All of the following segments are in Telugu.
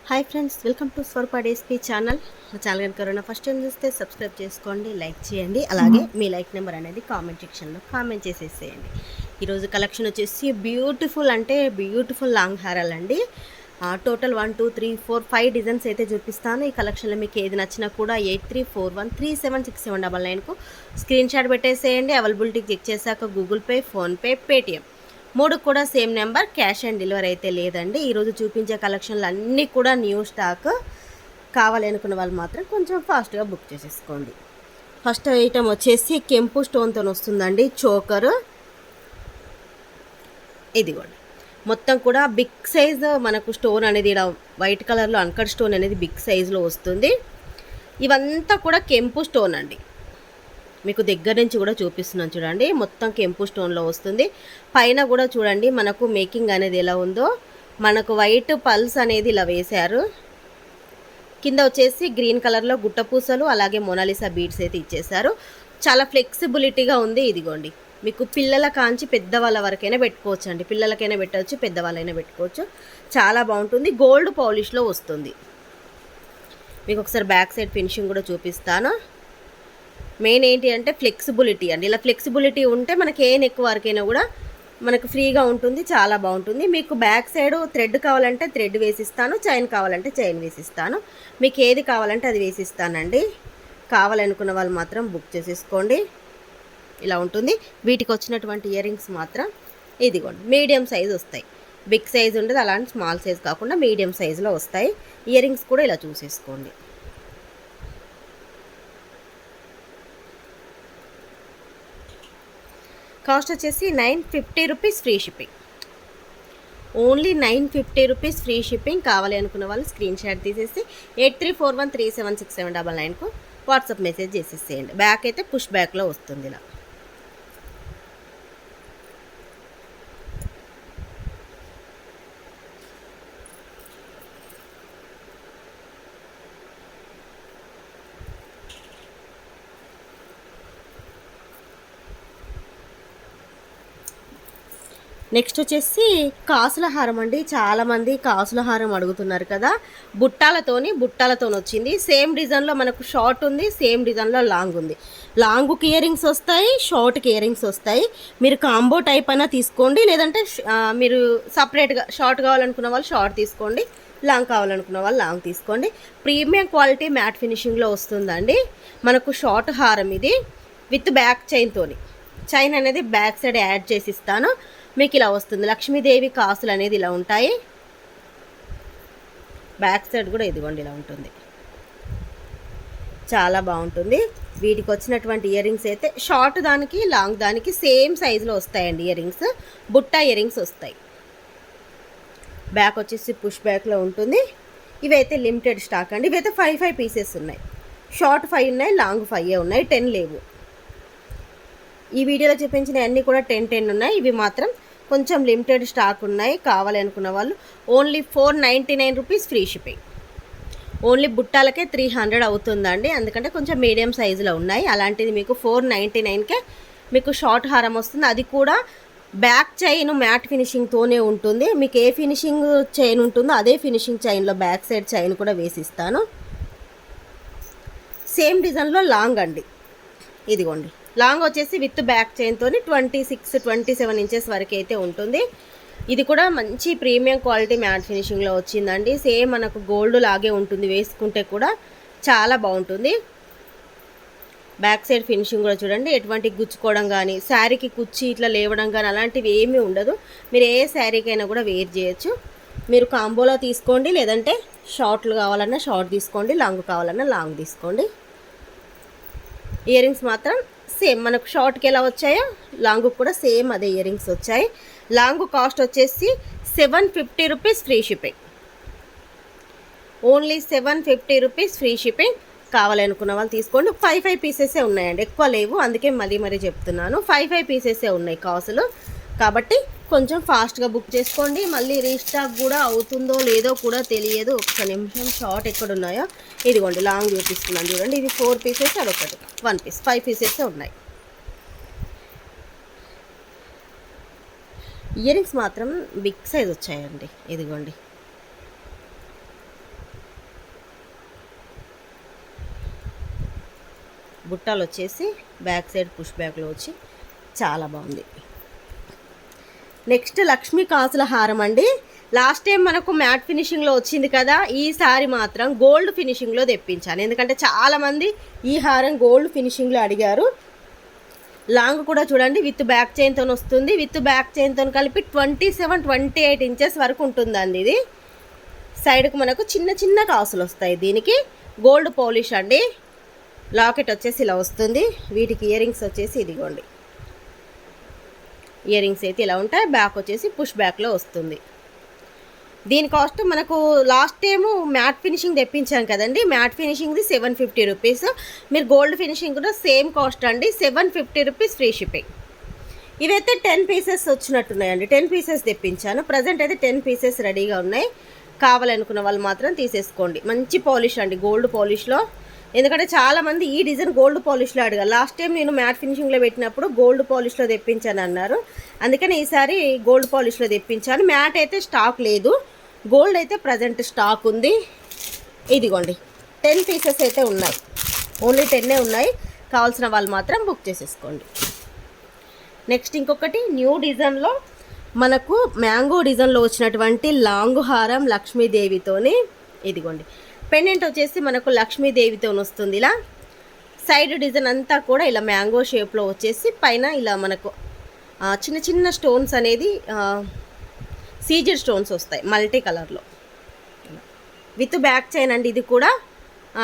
Hi friends, welcome to Swarupa డేస్పీ ఛానల్. మా ఛానల్ కనుక ఎవరైనా ఫస్ట్ టైం చూస్తే సబ్స్క్రైబ్ చేసుకోండి, లైక్ చేయండి. అలాగే మీ లైక్ నెంబర్ అనేది కామెంట్ సెక్షన్లో కామెంట్ చేసేసేయండి. ఈరోజు కలెక్షన్ వచ్చేసి బ్యూటిఫుల్ లాంగ్ హారాలు అండి. టోటల్ 1 2 3 4 5 డిజైన్స్ అయితే చూపిస్తాను. ఈ కలెక్షన్లో మీకు ఏది నచ్చినా కూడా 8341376799కు స్క్రీన్ షాట్ పెట్టేసేయండి. అవైలబిలిటీకి చెక్ చేశాక గూగుల్ పే, ఫోన్పే, పేటిఎం 3 కూడా same number. Cash on delivery అయితే లేదండి. ఈరోజు చూపించే కలెక్షన్లు అన్నీ కూడా న్యూ స్టాక్. కావాలి అనుకున్న వాళ్ళు మాత్రం కొంచెం ఫాస్ట్గా బుక్ చేసేసుకోండి. ఫస్ట్ ఐటమ్ వచ్చేసి కెంపు స్టోన్తో వస్తుందండి. చోకర్ ఇది కూడా మొత్తం కూడా బిగ్ సైజ్ మనకు స్టోన్ అనేది ఇక్కడ వైట్ కలర్లో అన్కట్ స్టోన్ అనేది బిగ్ సైజులో వస్తుంది. ఇవంతా కూడా కెంపు స్టోన్ అండి. మీకు దగ్గర నుంచి కూడా చూపిస్తున్నాను చూడండి. మొత్తం కెంపు స్టోన్లో వస్తుంది. పైన కూడా చూడండి మనకు మేకింగ్ అనేది ఎలా ఉందో. మనకు వైట్ పల్స్ అనేది ఇలా వేశారు. కింద వచ్చేసి గ్రీన్ కలర్లో గుట్టపూసలు అలాగే మొనాలిసా బీడ్స్ అయితే ఇచ్చేసారు. చాలా ఫ్లెక్సిబిలిటీగా ఉంది. ఇదిగోండి, మీకు పిల్లల కాంచి పెద్దవాళ్ళ వరకైనా పెట్టుకోవచ్చు అండి. పిల్లలకైనా పెట్టవచ్చు, పెద్దవాళ్ళైనా పెట్టుకోవచ్చు. చాలా బాగుంటుంది. గోల్డ్ పాలిష్లో వస్తుంది. మీకు ఒకసారి బ్యాక్ సైడ్ ఫినిషింగ్ కూడా చూపిస్తాను. మెయిన్ ఏంటి అంటే ఫ్లెక్సిబిలిటీ అండి. ఇలా ఫ్లెక్సిబిలిటీ ఉంటే మనకి ఏ నెక్ వరకైనా కూడా మనకు ఫ్రీగా ఉంటుంది. చాలా బాగుంటుంది. మీకు బ్యాక్ సైడ్ థ్రెడ్ కావాలంటే థ్రెడ్ వేసిస్తాను, చైన్ కావాలంటే చైన్ వేసిస్తాను. మీకు ఏది కావాలంటే అది వేసిస్తానండి. కావాలనుకున్న వాళ్ళు మాత్రం బుక్ చేసేసుకోండి. ఇలా ఉంటుంది. వీటికి వచ్చినటువంటి ఇయర్ రింగ్స్ మాత్రం ఇదిగోండి మీడియం సైజు వస్తాయి. బిగ్ సైజ్ ఉండదు, అలాంటి స్మాల్ సైజ్ కాకుండా మీడియం సైజులో వస్తాయి. ఇయర్ రింగ్స్ కూడా ఇలా చూసేసుకోండి. కాస్ట్ వచ్చేసి 950 rupees free shipping. Only 950 rupees free shipping. కావాలి అనుకున్న వాళ్ళు స్క్రీన్ షాట్ తీసేసి 8341376799కు వాట్సాప్ మెసేజ్ చేసేసేయండి. బ్యాక్ అయితే పుష్ బ్యాక్లో వస్తుంది. ఇలా నెక్స్ట్ వచ్చేసి కాసుల హారం అండి. చాలామంది కాసుల హారం అడుగుతున్నారు కదా. బుట్టాలతో వచ్చింది. సేమ్ డిజైన్లో మనకు షార్ట్ ఉంది, సేమ్ డిజైన్లో లాంగ్ ఉంది. లాంగ్కి ఇయర్ రింగ్స్ వస్తాయి, షార్ట్కి ఇయర్ రింగ్స్ వస్తాయి. మీరు కాంబో టైప్ అయినా తీసుకోండి, లేదంటే మీరు సపరేట్గా షార్ట్ కావాలనుకున్న వాళ్ళు షార్ట్ తీసుకోండి, లాంగ్ కావాలనుకున్న వాళ్ళు లాంగ్ తీసుకోండి. ప్రీమియం క్వాలిటీ మ్యాట్ ఫినిషింగ్లో వస్తుందండి. మనకు షార్ట్ హారం ఇది విత్ బ్యాక్ చైన్ అనేది బ్యాక్ సైడ్ యాడ్ చేసి ఇస్తాను. మీకు ఇలా వస్తుంది. లక్ష్మీదేవి కాసులు అనేది ఇలా ఉంటాయి. బ్యాక్ సైడ్ కూడా ఇదిగోండి ఇలా ఉంటుంది. చాలా బాగుంటుంది. వీటికి వచ్చినటువంటి ఇయర్ రింగ్స్ అయితే షార్ట్ దానికి లాంగ్ దానికి సేమ్ సైజులో వస్తాయండి. Ear rings Butta ear rings వస్తాయి. బ్యాక్ వచ్చేసి పుష్ బ్యాక్లో ఉంటుంది. ఇవైతే లిమిటెడ్ స్టాక్ అండి. ఇవైతే 5 పీసెస్ ఉన్నాయి. షార్ట్ 5 ఉన్నాయి, లాంగ్ 5 ఉన్నాయి, 10 లేవు. ఈ వీడియోలో చూపించిన అన్నీ కూడా 10 ఉన్నాయి. ఇవి మాత్రం కొంచెం లిమిటెడ్ స్టాక్ ఉన్నాయి. కావాలి అనుకున్న వాళ్ళు only 499 rupees free shipping. Only బుట్టాలకే 300 అవుతుందండి. అందుకంటే కొంచెం మీడియం సైజులో ఉన్నాయి. అలాంటిది మీకు 499కే మీకు షార్ట్ హారం వస్తుంది. అది కూడా బ్యాక్ చైన్ మ్యాట్ ఫినిషింగ్తోనే ఉంటుంది. మీకు ఏ ఫినిషింగ్ చైన్ ఉంటుందో అదే ఫినిషింగ్ చైన్లో బ్యాక్ సైడ్ చైన్ కూడా వేసిస్తాను. సేమ్ డిజైన్లో లాంగ్ అండి. ఇదిగోండి, లాంగ్ వచ్చేసి విత్ బ్యాక్ చైన్తో 26-27 ఇంచెస్ వరకు అయితే ఉంటుంది. ఇది కూడా మంచి ప్రీమియం క్వాలిటీ మ్యాట్ ఫినిషింగ్లో వచ్చిందండి. సేమ్ మనకు గోల్డ్ లాగే ఉంటుంది. వేసుకుంటే కూడా చాలా బాగుంటుంది. బ్యాక్ సైడ్ ఫినిషింగ్ కూడా చూడండి. ఎటువంటి గుచ్చుకోవడం కానీ, శారీకి కుచ్చి ఇట్లా లేవడం కానీ అలాంటివి ఏమీ ఉండదు. మీరు ఏ శారీకైనా కూడా వేర్ చేయొచ్చు. మీరు కాంబోలో తీసుకోండి, లేదంటే షార్ట్లు కావాలన్నా షార్ట్ తీసుకోండి, లాంగ్ కావాలన్నా లాంగ్ తీసుకోండి. ఇయర్ రింగ్స్ మాత్రం సేమ్ మనకు షార్ట్కి ఎలా వచ్చాయో లాంగ్ కూడా సేమ్ అదే ఇయర్ రింగ్స్ వచ్చాయి. లాంగ్ కాస్ట్ వచ్చేసి 750 rupees free shipping. Only 750 rupees free shipping. కావాలనుకున్న వాళ్ళు తీసుకోండి. 5 పీసెసే ఉన్నాయండి, ఎక్కువ లేవు. అందుకే మరీ చెప్తున్నాను. 5 పీసెసే ఉన్నాయి కాసులు. కాబట్టి కొంచెం ఫాస్ట్గా బుక్ చేసుకోండి. మళ్ళీ రీస్టాక్ కూడా అవుతుందో లేదో కూడా తెలియదు. ఒక్క నిమిషం షార్ట్ ఎక్కడున్నాయో ఇదిగోండి లాంగ్ చూపిస్తున్నాను చూడండి. ఇది 4 పీసెస్, అదొకటి 1 పీస్. 5 పీసెస్ ఉన్నాయి. ఇయర్ రింగ్స్ మాత్రం బిగ్ సైజ్ వచ్చాయండి. ఇదిగోండి బుట్టాలు వచ్చేసి బ్యాక్ సైడ్ పుష్ బ్యాక్లో వచ్చి చాలా బాగుంది. నెక్స్ట్ లక్ష్మీ కాసుల హారం అండి. లాస్ట్ టైం మనకు మ్యాట్ ఫినిషింగ్లో వచ్చింది కదా, ఈసారి మాత్రం గోల్డ్ ఫినిషింగ్లో తెప్పించాను. ఎందుకంటే చాలామంది ఈ హారం గోల్డ్ ఫినిషింగ్లో అడిగారు. లాంగ్ కూడా చూడండి విత్ బ్యాక్ చైన్తో వస్తుంది. విత్ బ్యాక్ చైన్తో కలిపి 27-28 ఇంచెస్ వరకు ఉంటుందండి. ఇది సైడ్కు మనకు చిన్న చిన్న కాసులు వస్తాయి. దీనికి గోల్డ్ పాలిష్ అండి. లాకెట్ వచ్చేసి ఇలా వస్తుంది. వీటికి ఇయర్ రింగ్స్ వచ్చేసి ఇదిగోండి, ఇయర్ రింగ్స్ అయితే ఇలా ఉంటాయి. బ్యాక్ వచ్చేసి పుష్ బ్యాక్లో వస్తుంది. దీని కాస్ట్ మనకు లాస్ట్ టైము మ్యాట్ ఫినిషింగ్ తెప్పించాం కదండి, మ్యాట్ ఫినిషింగ్ది 750 రూపీస్. మీరు గోల్డ్ ఫినిషింగ్ కూడా సేమ్ కాస్ట్ అండి, 750 రూపీస్ ఫ్రీ షిప్పింగ్. ఇవైతే 10 పీసెస్ వచ్చినట్టున్నాయండి, 10 పీసెస్ తెప్పించాను. ప్రజెంట్ అయితే 10 పీసెస్ రెడీగా ఉన్నాయి. కావాలనుకున్న వాళ్ళు మాత్రం తీసేసుకోండి. మంచి పాలిష్ అండి, గోల్డ్ పాలిష్లో. ఎందుకంటే చాలామంది ఈ డిజైన్ గోల్డ్ పాలిష్లో అడిగారు. లాస్ట్ టైం నేను మ్యాట్ ఫినిషింగ్లో పెట్టినప్పుడు గోల్డ్ పాలిష్లో తెప్పించాను అన్నారు. అందుకని ఈసారి గోల్డ్ పాలిష్లో తెప్పించాను. మ్యాట్ అయితే స్టాక్ లేదు, గోల్డ్ అయితే ప్రజెంట్ స్టాక్ ఉంది. ఇదిగోండి 10 పీసెస్ అయితే ఉన్నాయి, ఓన్లీ 10 ఉన్నాయి. కావాల్సిన వాళ్ళు మాత్రం బుక్ చేసేసుకోండి. నెక్స్ట్ ఇంకొకటి న్యూ డిజైన్లో మనకు మ్యాంగో డిజైన్లో వచ్చినటువంటి లాంగ్ హారం లక్ష్మీదేవితోని. ఇదిగోండి పెండెంట్ వచ్చేసి మనకు లక్ష్మీదేవితో వస్తుంది. ఇలా సైడ్ డిజైన్ అంతా కూడా ఇలా మ్యాంగో షేప్లో వచ్చేసి పైన ఇలా మనకు చిన్న చిన్న స్టోన్స్ అనేది సీజెడ్ స్టోన్స్ వస్తాయి మల్టీ కలర్లో. విత్ బ్యాక్ చైన్ అండి. ఇది కూడా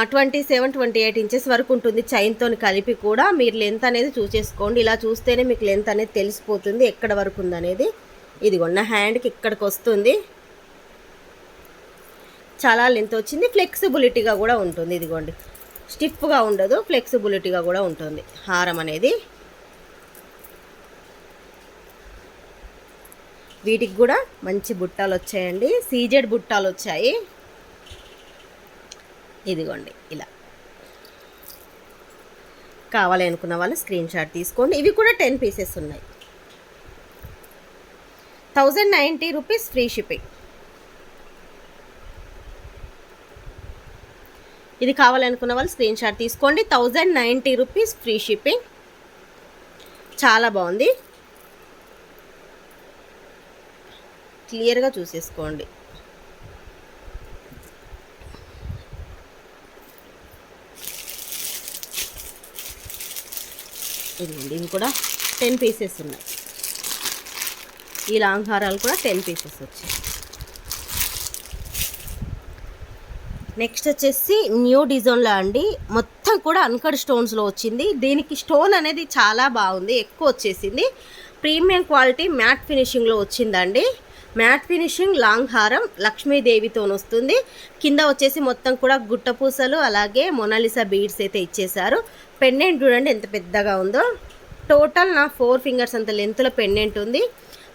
27-28 ఇంచెస్ వరకు ఉంటుంది చైన్తో కలిపి కూడా. మీరు లెంత్ అనేది చూసేసుకోండి. ఇలా చూస్తేనే మీకు లెంత్ అనేది తెలిసిపోతుంది ఎక్కడ వరకు ఉందనేది. ఇదిగోండి నా హ్యాండ్కి ఇక్కడికి వస్తుంది, చాలా లెంత్ వచ్చింది. ఫ్లెక్సిబిలిటీగా కూడా ఉంటుంది. ఇదిగోండి స్టిఫ్గా ఉండదు, ఫ్లెక్సిబిలిటీగా కూడా ఉంటుంది హారం అనేది. వీటికి కూడా మంచి బుట్టాలు వచ్చాయండి, సీజెడ్ బుట్టాలు వచ్చాయి. ఇదిగోండి ఇలా కావాలి అనుకున్న వాళ్ళు స్క్రీన్ షాట్ తీసుకోండి. ఇవి కూడా 10 పీసెస్ ఉన్నాయి. 1090 రూపీస్ ఫ్రీ షిప్పింగ్. ఇది కావాలనుకున్న వాళ్ళు స్క్రీన్ షాట్ తీసుకోండి. 1090 రూపీస్ ఫ్రీ షిప్పింగ్. చాలా బాగుంది, క్లియర్గా చూసేసుకోండి. ఇవి కూడా 10 పీసెస్ ఉన్నాయి. ఈ లాంగ్ హారాలు కూడా 10 పీసెస్ వచ్చాయి. నెక్స్ట్ వచ్చేసి న్యూ డిజైన్లో అండి, మొత్తం కూడా అన్కట్ స్టోన్స్లో వచ్చింది. దీనికి స్టోన్ అనేది చాలా బాగుంది, ఎక్కువ వచ్చేసింది. ప్రీమియం క్వాలిటీ మ్యాట్ ఫినిషింగ్లో వచ్చిందండి. మ్యాట్ ఫినిషింగ్ లాంగ్ హారం లక్ష్మీదేవితో వస్తుంది. కింద వచ్చేసి మొత్తం కూడా గుట్టపూసలు అలాగే మొనాలిసా బీడ్స్ అయితే ఇచ్చేసారు. పెండెంట్ చూడండి ఎంత పెద్దగా ఉందో. టోటల్ నా 4 ఫింగర్స్ అంత లెంత్లో పెండెంట్ ఉంది.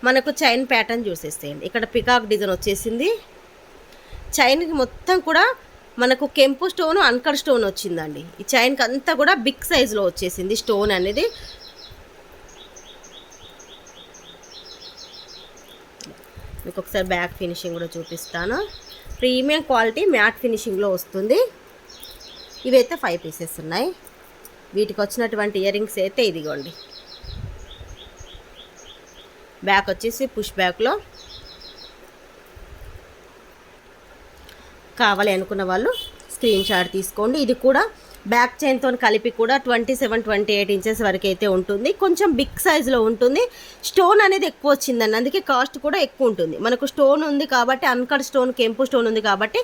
మనకు చైన్ ప్యాటర్న్ చూసేసేయండి. ఇక్కడ పికాక్ డిజైన్ వచ్చేసింది. చైన్కి మొత్తం కూడా మనకు కెంపు స్టోన్ అన్కట్ స్టోన్ వచ్చిందండి. ఈ చైన్కి అంతా కూడా బిగ్ సైజులో వచ్చేసింది స్టోన్ అనేది. మీకు ఒకసారి బ్యాక్ ఫినిషింగ్ కూడా చూపిస్తాను. ప్రీమియం క్వాలిటీ మ్యాట్ ఫినిషింగ్లో వస్తుంది. ఇవైతే 5 పీసెస్ ఉన్నాయి. వీటికి వచ్చినటువంటి ఇయర్ రింగ్స్ అయితే ఇదిగోండి, బ్యాక్ వచ్చేసి పుష్ బ్యాక్లో. కావాలి అనుకున్న వాళ్ళు స్క్రీన్ షాట్ తీసుకోండి. ఇది కూడా బ్యాక్ చైన్తో కలిపి కూడా 27-28 ఇంచెస్ వరకు అయితే ఉంటుంది. కొంచెం బిగ్ సైజులో ఉంటుంది. స్టోన్ అనేది ఎక్కువ వచ్చిందండి, అందుకే కాస్ట్ కూడా ఎక్కువ ఉంటుంది. మనకు స్టోన్ ఉంది కాబట్టి, అన్కట్ స్టోన్ కెంపు స్టోన్ ఉంది కాబట్టి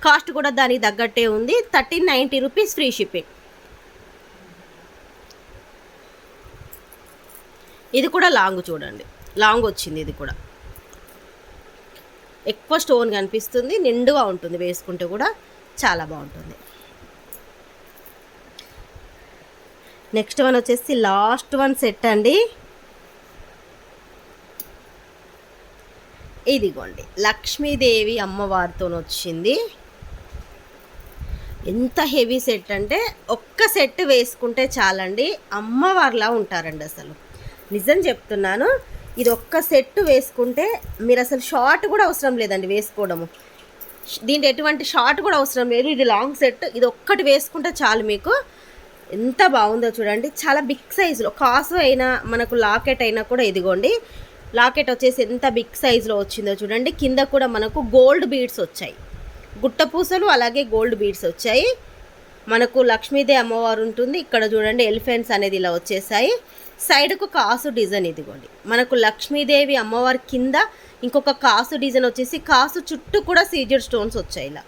కాస్ట్ కూడా దానికి తగ్గట్టే ఉంది. 1390 రూపీస్ ఫ్రీ షిప్పింగ్. ఇది కూడా లాంగ్ చూడండి, లాంగ్ వచ్చింది. ఇది కూడా ఎక్కువ స్టోన్ కనిపిస్తుంది, నిండుగా ఉంటుంది, వేసుకుంటే కూడా చాలా బాగుంటుంది. నెక్స్ట్ వన్ వచ్చేసి లాస్ట్ వన్ సెట్ అండి. ఇదిగోండి లక్ష్మీదేవి అమ్మవారితో వచ్చింది. ఎంత హెవీ సెట్ అంటే ఒక్క సెట్ వేసుకుంటే చాలండి, అమ్మవారిలా ఉంటారండి. అసలు నిజం చెప్తున్నాను, ఇది ఒక్క సెట్ వేసుకుంటే మీరు అసలు షార్ట్ కూడా అవసరం లేదండి వేసుకోవడము. దీంట్లో ఎటువంటి షార్ట్ కూడా అవసరం లేదు. ఇది లాంగ్ సెట్, ఇది ఒక్కటి వేసుకుంటే చాలు మీకు ఎంత బాగుందో చూడండి. చాలా బిగ్ సైజులో కాసు అయినా మనకు లాకెట్ అయినా కూడా ఇదిగోండి. లాకెట్ వచ్చేసి ఎంత బిగ్ సైజులో వచ్చిందో చూడండి. కింద కూడా మనకు గోల్డ్ బీడ్స్ వచ్చాయి, గుట్ట పూసలు అలాగే గోల్డ్ బీడ్స్ వచ్చాయి. మనకు లక్ష్మీదేవి అమ్మవారు ఉంటుంది. ఇక్కడ చూడండి ఎలిఫెంట్స్ అనేది ఇలా వచ్చేసాయి. సైడ్కు కాసు డిజైన్ ఇదిగోండి. మనకు లక్ష్మీదేవి అమ్మవారి కింద ఇంకొక కాసు డిజైన్ వచ్చేసి కాసు చుట్టూ కూడా సీజెడ్ స్టోన్స్ వచ్చాయి ఇలా.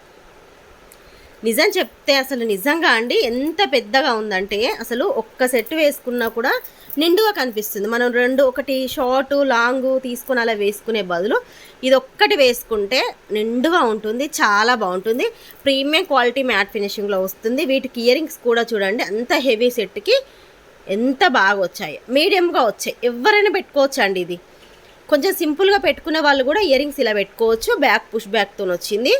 నిజం చెప్తే అసలు నిజంగా అండి ఎంత పెద్దగా ఉందంటే అసలు ఒక్క సెట్ వేసుకున్నా కూడా నిండుగా కనిపిస్తుంది. మనం ఒకటి షార్ట్ లాంగ్ తీసుకుని అలా వేసుకునే బదులు ఇది ఒక్కటి వేసుకుంటే నిండుగా ఉంటుంది, చాలా బాగుంటుంది. ప్రీమియం క్వాలిటీ మ్యాట్ ఫినిషింగ్లో వస్తుంది. వీటికి ఇయర్ రింగ్స్ కూడా చూడండి అంత హెవీ సెట్కి ఎంత బాగా వచ్చాయి, మీడియంగా వచ్చాయి. ఎవరైనా పెట్టుకోవచ్చు అండి. ఇది కొంచెం సింపుల్గా పెట్టుకునే వాళ్ళు కూడా ఇయర్ రింగ్స్ ఇలా పెట్టుకోవచ్చు. బ్యాక్ పుష్ బ్యాక్తో వచ్చింది.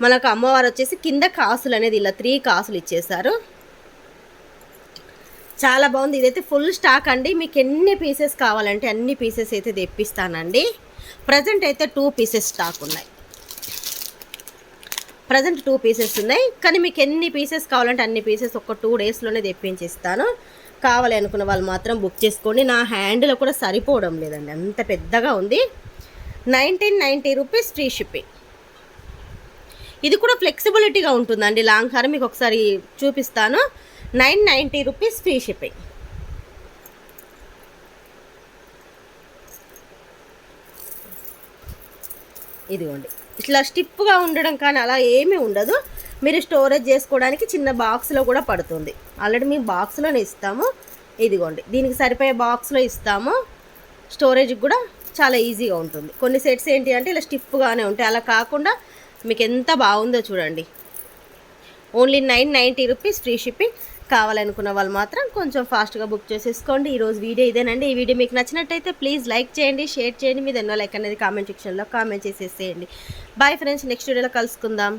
మనకు అమ్మవారు వచ్చేసి కింద కాసులు అనేది ఇలా 3 కాసులు ఇచ్చేసారు. చాలా బాగుంది. ఇదైతే ఫుల్ స్టాక్ అండి. మీకు ఎన్ని పీసెస్ కావాలంటే అన్ని పీసెస్ అయితే తెప్పిస్తానండి. ప్రజెంట్ అయితే 2 పీసెస్ స్టాక్ ఉన్నాయి. ప్రజెంట్ 2 పీసెస్ ఉన్నాయి. కానీ మీకు ఎన్ని పీసెస్ కావాలంటే అన్ని పీసెస్ ఒక 2 డేస్లోనే తెప్పించిస్తాను. కావాలి అనుకున్న వాళ్ళు మాత్రం బుక్ చేసుకోండి. నా హ్యాండ్లో కూడా సరిపోవడం లేదండి, అంత పెద్దగా ఉంది. 1990 రూపీస్ ఫ్రీ షిప్పింగ్. ఇది కూడా ఫ్లెక్సిబిలిటీగా ఉంటుందండి. లాంగ్ హారం మీకు ఒకసారి చూపిస్తాను. 990 రూపీస్ ఫ్రీ షిప్పింగ్. ఇదిగోండి ఇట్లా స్టిప్గా ఉండడం కానీ అలా ఏమీ ఉండదు. మీరు స్టోరేజ్ చేసుకోవడానికి చిన్న బాక్స్లో కూడా పడుతుంది. ఆల్రెడీ మేము బాక్స్లోనే ఇస్తాము. ఇదిగోండి దీనికి సరిపోయే బాక్స్లో ఇస్తాము. స్టోరేజ్కి కూడా చాలా ఈజీగా ఉంటుంది. కొన్ని సెట్స్ ఏంటి అంటే ఇలా స్టిఫ్గానే ఉంటాయి, అలా కాకుండా మీకు ఎంత బాగుందో చూడండి. Only 990 rupees free shipping. కావాలనుకున్న వాళ్ళు మాత్రం కొంచెం ఫాస్ట్గా బుక్ చేసేసుకోండి. ఈరోజు వీడియో ఇదేనండి. ఈ వీడియో మీకు నచ్చినట్టయితే ప్లీజ్ లైక్ చేయండి, షేర్ చేయండి. మీద ఎన్నో లైక్ అనేది కామెంట్ సెక్షన్లో కామెంట్ చేసేసేయండి. బాయ్ ఫ్రెండ్స్, నెక్స్ట్ వీడియోలో కలుసుకుందాం.